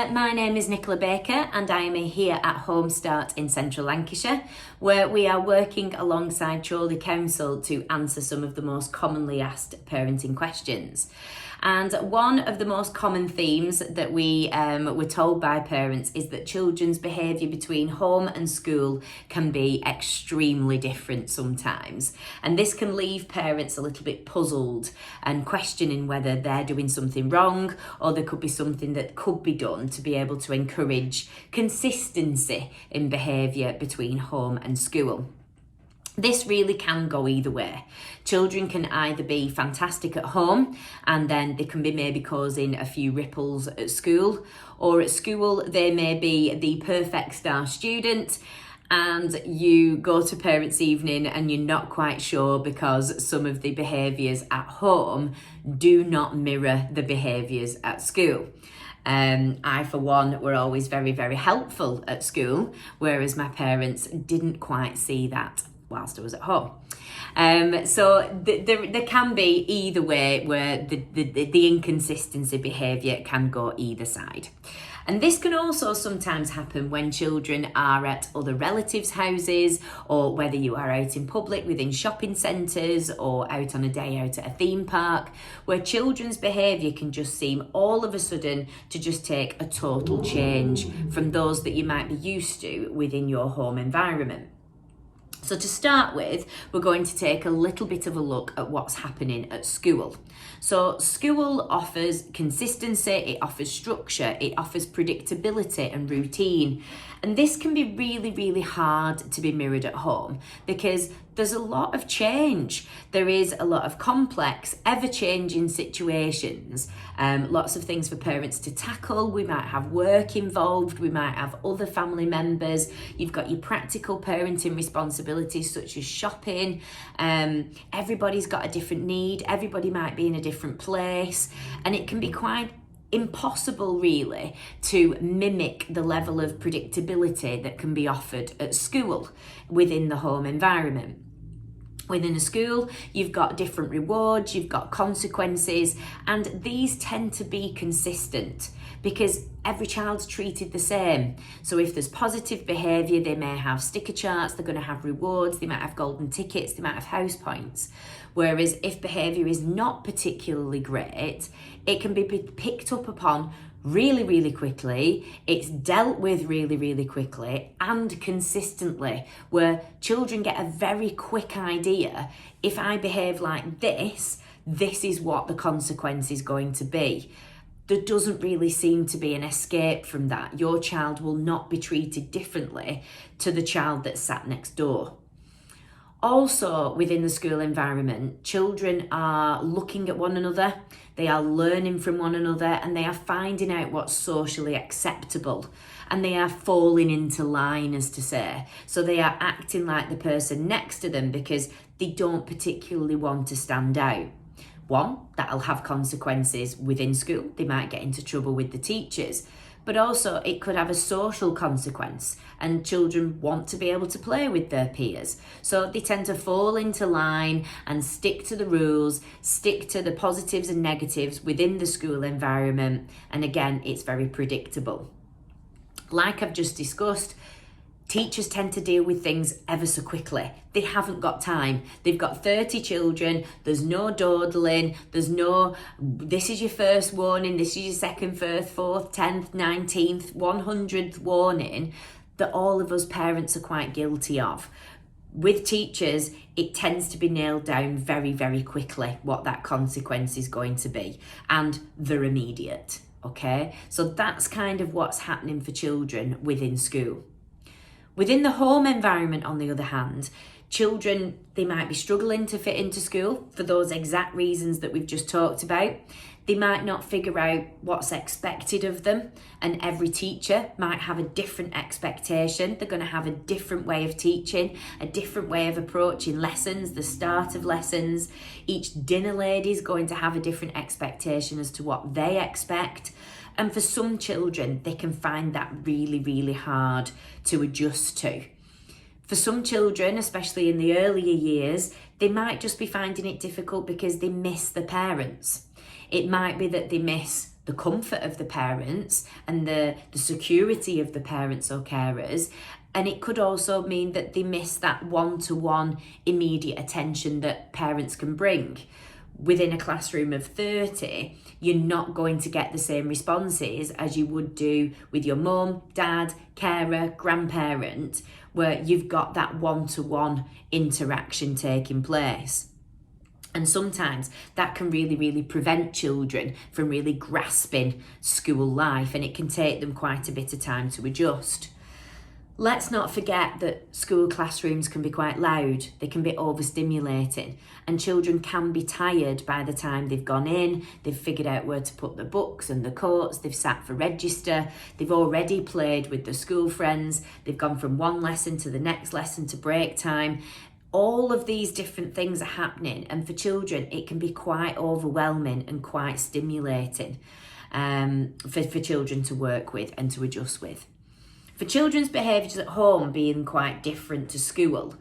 there, my name is Nicola Baker and I am here at Home Start in Central Lancashire, where we are working alongside Chorley Council to answer some of the most commonly asked parenting questions. And one of the most common themes that we were told by parents is that children's behaviour between home and school can be extremely different sometimes. And this can leave parents a little bit puzzled and questioning whether they're doing something wrong or there could be something that could be done to be able to encourage consistency in behaviour between home and school. This really can go either way. Children can either be fantastic at home and then they can be maybe causing a few ripples at school, or at school they may be the perfect star student and you go to parents' evening and you're not quite sure because some of the behaviours at home do not mirror the behaviours at school. I, for one, were always very, very helpful at school, whereas my parents didn't quite see that whilst I was at home. So there can be either way where the inconsistency behaviour can go either side. And this can also sometimes happen when children are at other relatives' houses, or whether you are out in public within shopping centres or out on a day out at a theme park, where children's behaviour can just seem all of a sudden to just take a total change from those that you might be used to within your home environment. So to start with, we're going to take a little bit of a look at what's happening at school. So school offers consistency, it offers structure, it offers predictability and routine. And this can be really, really hard to be mirrored at home because there's a lot of change. There is a lot of complex, ever-changing situations, lots of things for parents to tackle. We might have work involved, we might have other family members. You've got your practical parenting responsibilities such as shopping. Everybody's got a different need. Everybody might be in a different place. And it can be quite impossible really to mimic the level of predictability that can be offered at school within the home environment. Within a school, you've got different rewards, you've got consequences, and these tend to be consistent because every child's treated the same. So if there's positive behaviour, they may have sticker charts, they're going to have rewards, they might have golden tickets, they might have house points. Whereas if behaviour is not particularly great, it can be picked up upon really, really quickly, it's dealt with really, really quickly and consistently, where children get a very quick idea, if I behave like this is what the consequence is going to be. There doesn't really seem to be an escape from that. Your child will not be treated differently to the child that's sat next door. Also, within the school environment, children are looking at one another, they are learning from one another, and they are finding out what's socially acceptable. And they are falling into line, as to say. So they are acting like the person next to them because they don't particularly want to stand out. One, that'll have consequences within school. They might get into trouble with the teachers. But also it could have a social consequence, and children want to be able to play with their peers. So they tend to fall into line and stick to the rules, stick to the positives and negatives within the school environment. And again, it's very predictable. Like I've just discussed, teachers tend to deal with things ever so quickly. They haven't got time. They've got 30 children. There's no dawdling. There's no, this is your first warning, this is your second, first, fourth, 10th, 19th, 100th warning that all of us parents are quite guilty of. With teachers, it tends to be nailed down very, very quickly what that consequence is going to be, and they're immediate, okay? So that's kind of what's happening for children within school. Within the home environment, on the other hand, children, they might be struggling to fit into school for those exact reasons that we've just talked about. They might not figure out what's expected of them, and every teacher might have a different expectation. They're going to have a different way of teaching, a different way of approaching lessons, the start of lessons. Each dinner lady is going to have a different expectation as to what they expect. And for some children, they can find that really, really hard to adjust to. For some children, especially in the earlier years, they might just be finding it difficult because they miss the parents. It might be that they miss the comfort of the parents and the security of the parents or carers. And it could also mean that they miss that one-to-one immediate attention that parents can bring. Within a classroom of 30, you're not going to get the same responses as you would do with your mum, dad, carer, grandparent, where you've got that one-to-one interaction taking place. And sometimes that can really prevent children from really grasping school life, and it can take them quite a bit of time to adjust. Let's not forget that school classrooms can be quite loud, they can be overstimulating, and children can be tired by the time they've gone in, they've figured out where to put the books and the coats, they've sat for register, they've already played with their school friends, they've gone from one lesson to the next lesson to break time. All of these different things are happening, and for children it can be quite overwhelming and quite stimulating for children to work with and to adjust with. For children's behaviours at home being quite different to school,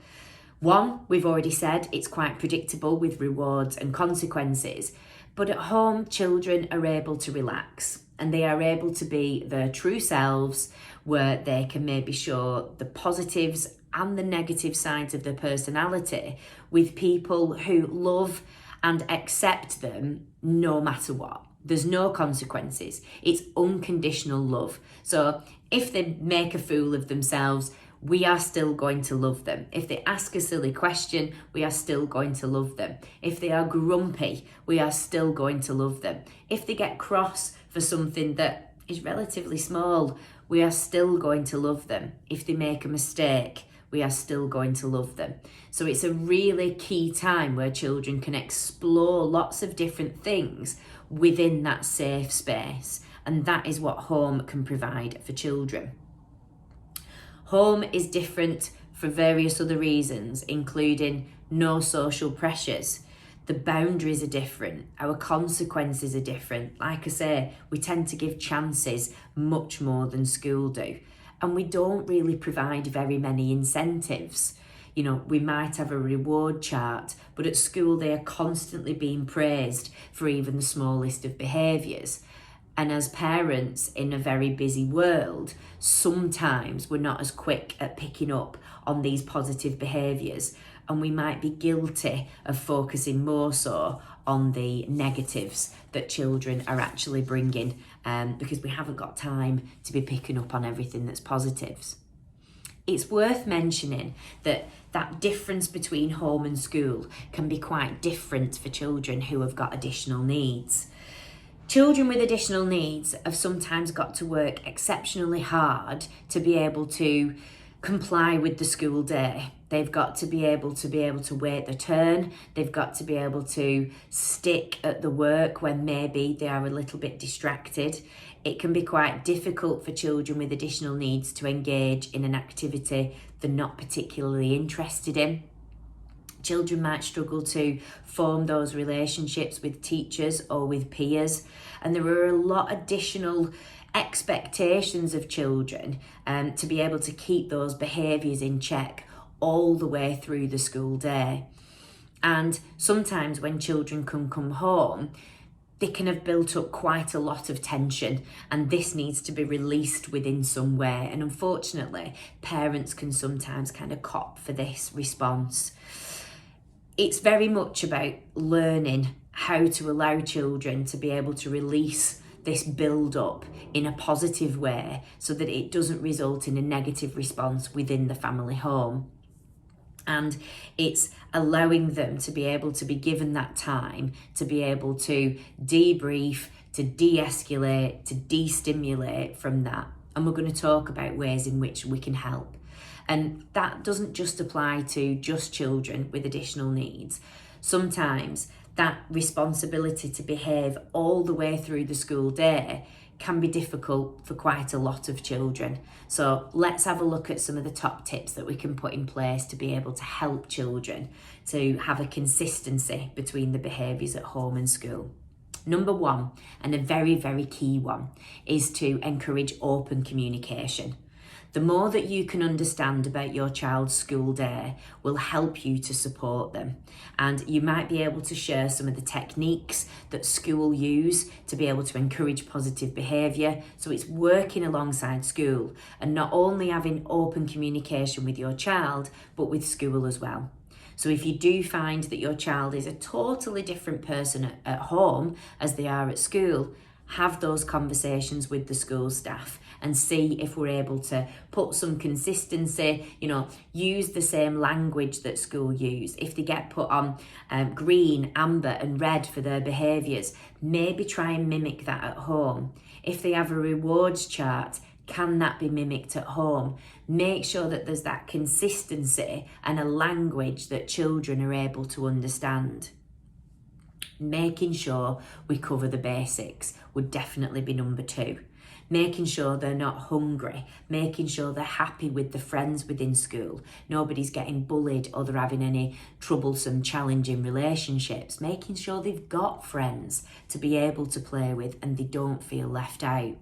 one, we've already said, it's quite predictable with rewards and consequences, but at home children are able to relax and they are able to be their true selves, where they can maybe show the positives and the negative sides of their personality with people who love and accept them no matter what. There's no consequences. It's unconditional love. So if they make a fool of themselves, we are still going to love them. If they ask a silly question, we are still going to love them. If they are grumpy, we are still going to love them. If they get cross for something that is relatively small, we are still going to love them. If they make a mistake, we are still going to love them. So it's a really key time where children can explore lots of different things within that safe space. And that is what home can provide for children. Home is different for various other reasons, including no social pressures. The boundaries are different. Our consequences are different. Like I say, we tend to give chances much more than school do. And we don't really provide very many incentives. You know, we might have a reward chart, but at school they are constantly being praised for even the smallest of behaviours. And as parents in a very busy world, sometimes we're not as quick at picking up on these positive behaviours, and we might be guilty of focusing more so on the negatives that children are actually bringing, because we haven't got time to be picking up on everything that's positives. It's worth mentioning that difference between home and school can be quite different for children who have got additional needs. Children with additional needs have sometimes got to work exceptionally hard to be able to comply with the school day. They've got to be able to wait their turn. They've got to be able to stick at the work when maybe they are a little bit distracted. It can be quite difficult for children with additional needs to engage in an activity they're not particularly interested in. Children might struggle to form those relationships with teachers or with peers, and there are a lot of additional expectations of children to be able to keep those behaviours in check all the way through the school day. And sometimes when children can come home, they can have built up quite a lot of tension, and this needs to be released within some way. And unfortunately, parents can sometimes kind of cop for this response. It's very much about learning how to allow children to be able to release this build-up in a positive way so that it doesn't result in a negative response within the family home. And it's allowing them to be able to be given that time to be able to debrief, to de-escalate, to de-stimulate from that. And we're going to talk about ways in which we can help. And that doesn't just apply to just children with additional needs. Sometimes that responsibility to behave all the way through the school day can be difficult for quite a lot of children. So let's have a look at some of the top tips that we can put in place to be able to help children to have a consistency between the behaviours at home and school. Number one, and a very, very key one, is to encourage open communication. The more that you can understand about your child's school day will help you to support them. And you might be able to share some of the techniques that school use to be able to encourage positive behaviour. So it's working alongside school and not only having open communication with your child, but with school as well. So if you do find that your child is a totally different person at home as they are at school, have those conversations with the school staff and see if we're able to put some consistency, use the same language that school use. If they get put on green, amber and red for their behaviours, maybe try and mimic that at home. If they have a rewards chart, can that be mimicked at home? Make sure that there's that consistency and a language that children are able to understand. Making sure we cover the basics would definitely be number 2. Making sure they're not hungry, making sure they're happy with the friends within school, nobody's getting bullied or they're having any troublesome, challenging relationships, making sure they've got friends to be able to play with and they don't feel left out.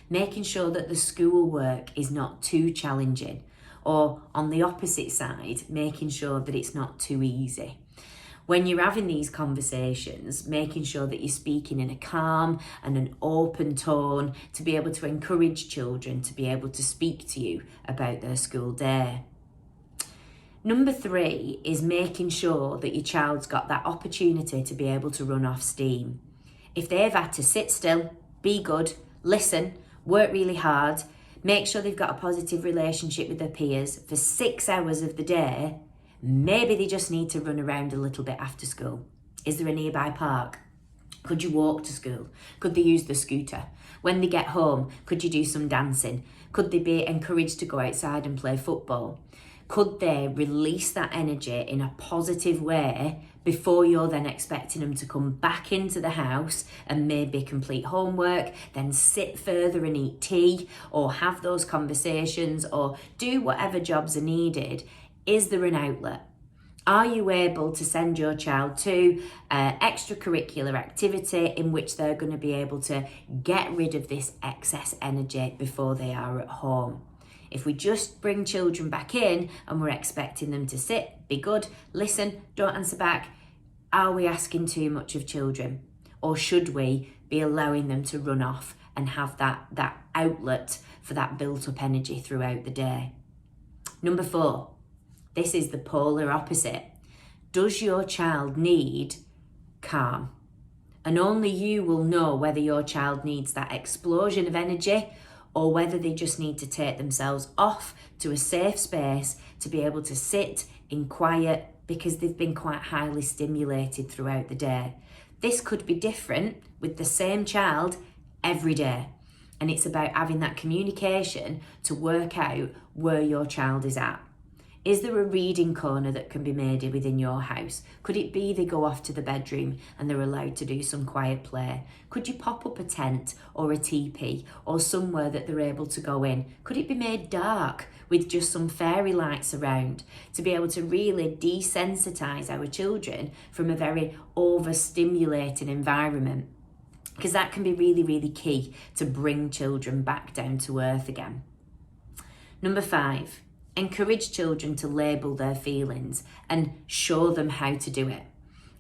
Making sure that the schoolwork is not too challenging, or on the opposite side, making sure that it's not too easy. When you're having these conversations, making sure that you're speaking in a calm and an open tone to be able to encourage children to be able to speak to you about their school day. Number 3 is making sure that your child's got that opportunity to be able to run off steam. If they've had to sit still, be good, listen, work really hard, make sure they've got a positive relationship with their peers for 6 hours of the day, maybe they just need to run around a little bit after school. Is there a nearby park? Could you walk to school? Could they use the scooter? When they get home, could you do some dancing? Could they be encouraged to go outside and play football? Could they release that energy in a positive way before you're then expecting them to come back into the house and maybe complete homework, then sit further and eat tea or have those conversations or do whatever jobs are needed? Is there an outlet? Are you able to send your child to extracurricular activity in which they're going to be able to get rid of this excess energy before they are at home? If we just bring children back in and we're expecting them to sit, be good, listen, don't answer back, are we asking too much of children? Or should we be allowing them to run off and have that outlet for that built up energy throughout the day? Number 4. This is the polar opposite. Does your child need calm? And only you will know whether your child needs that explosion of energy or whether they just need to take themselves off to a safe space to be able to sit in quiet because they've been quite highly stimulated throughout the day. This could be different with the same child every day. And it's about having that communication to work out where your child is at. Is there a reading corner that can be made within your house? Could it be they go off to the bedroom and they're allowed to do some quiet play? Could you pop up a tent or a teepee or somewhere that they're able to go in? Could it be made dark with just some fairy lights around to be able to really desensitise our children from a very overstimulating environment? Because that can be really, really key to bring children back down to earth again. Number 5. Encourage children to label their feelings and show them how to do it.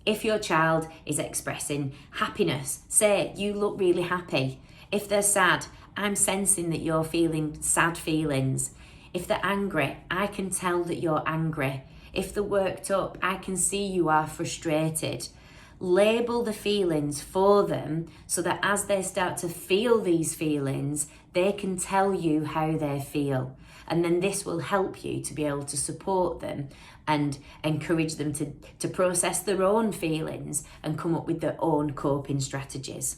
If your child is expressing happiness, say, you look really happy. If they're sad, I'm sensing that you're feeling sad feelings. If they're angry, I can tell that you're angry. If they're worked up, I can see you are frustrated. Label the feelings for them so that as they start to feel these feelings, they can tell you how they feel. And then this will help you to be able to support them and encourage them to process their own feelings and come up with their own coping strategies.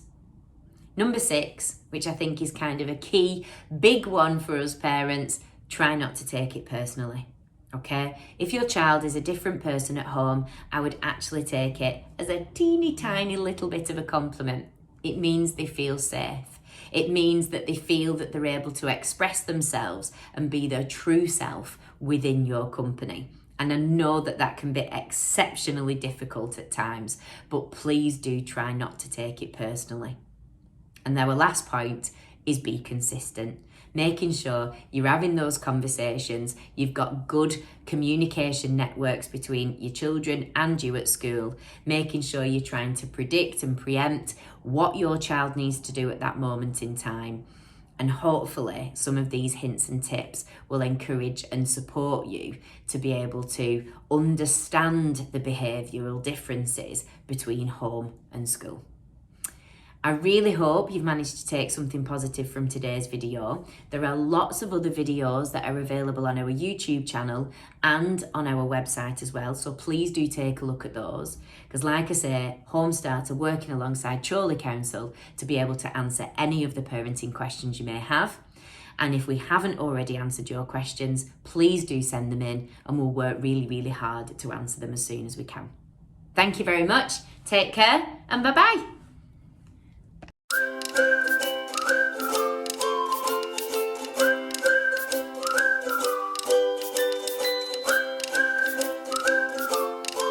Number 6, which I think is kind of a key, big one for us parents, try not to take it personally. Okay, if your child is a different person at home, I would actually take it as a teeny tiny little bit of a compliment. It means they feel safe. It means that they feel that they're able to express themselves and be their true self within your company. And I know that that can be exceptionally difficult at times, but please do try not to take it personally. And our last point is be consistent. making sure you're having those conversations, you've got good communication networks between your children and you at school, making sure you're trying to predict and preempt what your child needs to do at that moment in time. And hopefully some of these hints and tips will encourage and support you to be able to understand the behavioural differences between home and school. I really hope you've managed to take something positive from today's video. There are lots of other videos that are available on our YouTube channel and on our website as well, so please do take a look at those. Because like I say, Home Start are working alongside Chorley Council to be able to answer any of the parenting questions you may have. And if we haven't already answered your questions, please do send them in and we'll work really, really hard to answer them as soon as we can. Thank you very much, take care and bye-bye.